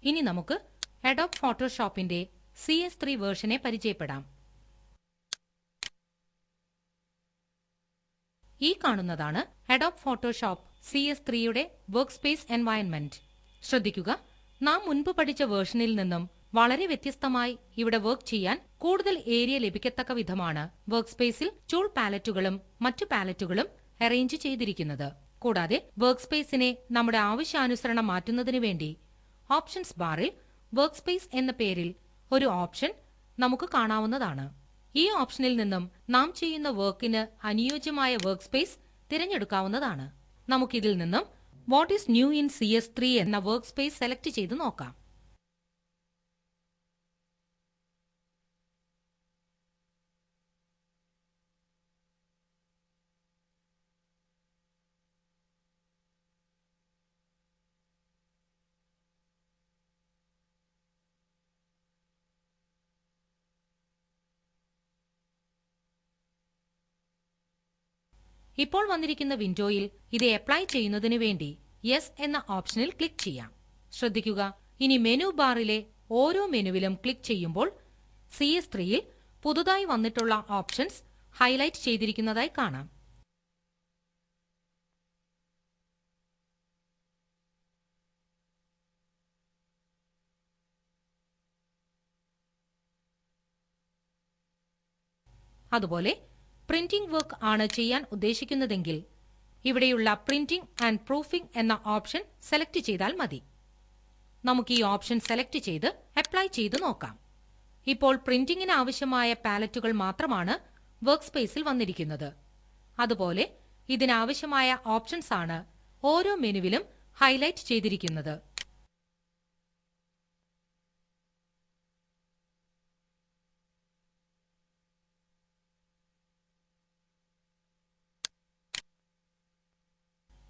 ഇനി നമുക്ക് Adobe ഫോട്ടോഷോപ്പിന്റെ CS3 വേർഷനെ പരിചയപ്പെടാം. ഈ കാണുന്നതാണ് അഡോബ് ഫോട്ടോഷോപ്പ് CS3യുടെ വർക്ക് സ്പേസ് എൻവയൺമെന്റ്. ശ്രദ്ധിക്കുക, നാം മുൻപ് പഠിച്ച വേർഷനിൽ നിന്നും വളരെ വ്യത്യസ്തമായി ഇവിടെ വർക്ക് ചെയ്യാൻ കൂടുതൽ ഏരിയ ലഭിക്കത്തക്ക വിധമാണ് വർക്ക് സ്പേസിൽ ടൂൾ പാലറ്റുകളും മറ്റു പാലറ്റുകളും അറേഞ്ച് ചെയ്തിരിക്കുന്നത്. കൂടാതെ വർക്ക് സ്പേസിനെ നമ്മുടെ ആവശ്യാനുസരണം മാറ്റുന്നതിന് വേണ്ടി ഓപ്ഷൻസ് ബാറിൽ വർക്ക് സ്പേസ് എന്ന പേരിൽ ഒരു ഓപ്ഷൻ നമുക്ക് കാണാവുന്നതാണ്. ഈ ഓപ്ഷനിൽ നിന്നും നാം ചെയ്യുന്ന വർക്കിന് അനുയോജ്യമായ വർക്ക് സ്പേസ് തിരഞ്ഞെടുക്കാവുന്നതാണ്. നമുക്കിതിൽ നിന്നും what is new in CS3 എന്ന വർക്ക് സ്പേസ് സെലക്ട് ചെയ്ത് നോക്കാം. ഇപ്പോൾ വന്നിരിക്കുന്ന വിൻഡോയിൽ ഇത് അപ്ലൈ ചെയ്യുന്നതിന് വേണ്ടി യെസ് എന്ന ഓപ്ഷനിൽ ക്ലിക്ക് ചെയ്യാം. ശ്രദ്ധിക്കുക, ഇനി മെനു ബാറിലെ ഓരോ മെനുവിലും ക്ലിക്ക് ചെയ്യുമ്പോൾ CS3യിൽ പുതുതായി വന്നിട്ടുള്ള ഓപ്ഷൻസ് ഹൈലൈറ്റ് ചെയ്തിരിക്കുന്നതായി കാണാം. അതുപോലെ പ്രിന്റിംഗ് വർക്ക് ആണ് ചെയ്യാൻ ഉദ്ദേശിക്കുന്നതെങ്കിൽ ഇവിടെയുള്ള പ്രിന്റിംഗ് ആൻഡ് പ്രൂഫിംഗ് എന്ന ഓപ്ഷൻ സെലക്ട് ചെയ്താൽ മതി. നമുക്ക് ഈ ഓപ്ഷൻ സെലക്ട് ചെയ്ത് അപ്ലൈ ചെയ്ത് നോക്കാം. ഇപ്പോൾ പ്രിന്റിംഗിന് ആവശ്യമായ പാലറ്റുകൾ മാത്രമാണ് വർക്ക് സ്പേസിൽ വന്നിരിക്കുന്നത്. അതുപോലെ ഇതിനാവശ്യമായ ഓപ്ഷൻസ് ആണ് ഓരോ മെനുവിലും ഹൈലൈറ്റ് ചെയ്തിരിക്കുന്നത്.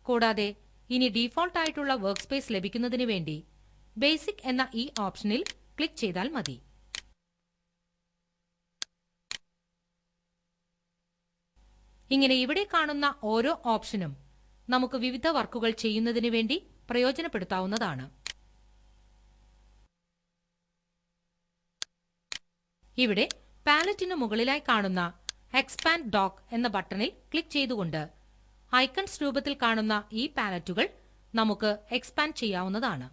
കൂടാതെ ഇനി ഡീഫോൾട്ട് ആയിട്ടുള്ള വർക്ക് സ്പേസ് ലഭിക്കുന്നതിന് വേണ്ടി ബേസിക് എന്ന ഈ ഓപ്ഷനിൽ ക്ലിക്ക് ചെയ്താൽ മതി. ഇങ്ങനെ ഇവിടെ കാണുന്ന ഓരോ ഓപ്ഷനും നമുക്ക് വിവിധ വർക്കുകൾ ചെയ്യുന്നതിന് വേണ്ടി പ്രയോജനപ്പെടുത്താവുന്നതാണ്. ഇവിടെ പാലറ്റിന് മുകളിലായി കാണുന്ന എക്സ്പാൻഡ് ഡോക്ക് എന്ന ബട്ടണിൽ ക്ലിക്ക് ചെയ്തുകൊണ്ട് ഐക്കൺസ് രൂപത്തിൽ കാണുന്ന ഈ പാലറ്റുകൾ നമുക്ക് എക്സ്പാൻഡ് ചെയ്യാവുന്നതാണ്.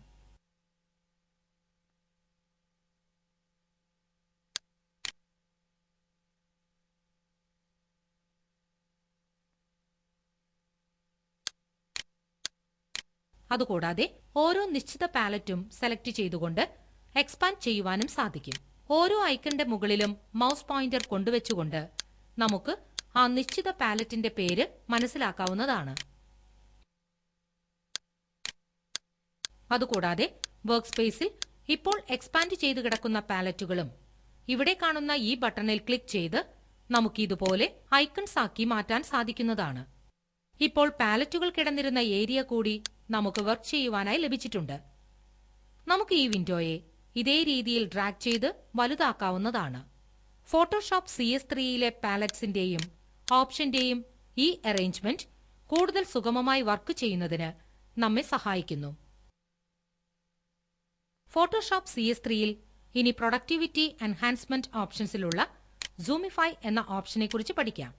അതുകൂടാതെ ഓരോ നിശ്ചിത പാലറ്റും സെലക്ട് ചെയ്തുകൊണ്ട് എക്സ്പാൻഡ് ചെയ്യുവാനും സാധിക്കും. ഓരോ ഐക്കണിന്റെ മുകളിലും മൗസ് പോയിന്റർ കൊണ്ടുവച്ചുകൊണ്ട് നമുക്ക് ആ നിശ്ചിത പാലറ്റിന്റെ പേര് മനസ്സിലാക്കാവുന്നതാണ്. അതുകൂടാതെ വർക്ക് സ്പേസിൽ ഇപ്പോൾ എക്സ്പാൻഡ് ചെയ്തു കിടക്കുന്ന പാലറ്റുകളും ഇവിടെ കാണുന്ന ഈ ബട്ടണിൽ ക്ലിക്ക് ചെയ്ത് നമുക്ക് ഇതുപോലെ ഐക്കൺസ് ആക്കി മാറ്റാൻ സാധിക്കുന്നതാണ്. ഇപ്പോൾ പാലറ്റുകൾ കിടന്നിരുന്ന ഏരിയ കൂടി നമുക്ക് വർക്ക് ചെയ്യുവാനായി ലഭിച്ചിട്ടുണ്ട്. നമുക്ക് ഈ വിൻഡോയെ ഇതേ രീതിയിൽ ഡ്രാഗ് ചെയ്ത് വലുതാക്കാവുന്നതാണ്. ഫോട്ടോഷോപ്പ് CS3യിലെ പാലറ്റ്സിന്റെയും ഓപ്ഷന്റെയും ഈ അറേഞ്ച്മെന്റ് കൂടുതൽ സുഗമമായി വർക്ക് ചെയ്യുന്നതിന് നമ്മെ സഹായിക്കുന്നു. ഫോട്ടോഷോപ്പ് CS3യിൽ ഇനി പ്രൊഡക്ടിവിറ്റി എൻഹാൻസ്മെന്റ് ഓപ്ഷൻസിലുള്ള സൂമിഫൈ എന്ന ഓപ്ഷനെ കുറിച്ച് പഠിക്കാം.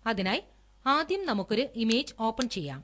അതിനായി ആദ്യം നമുക്കൊരു ഇമേജ് ഓപ്പൺ ചെയ്യാം.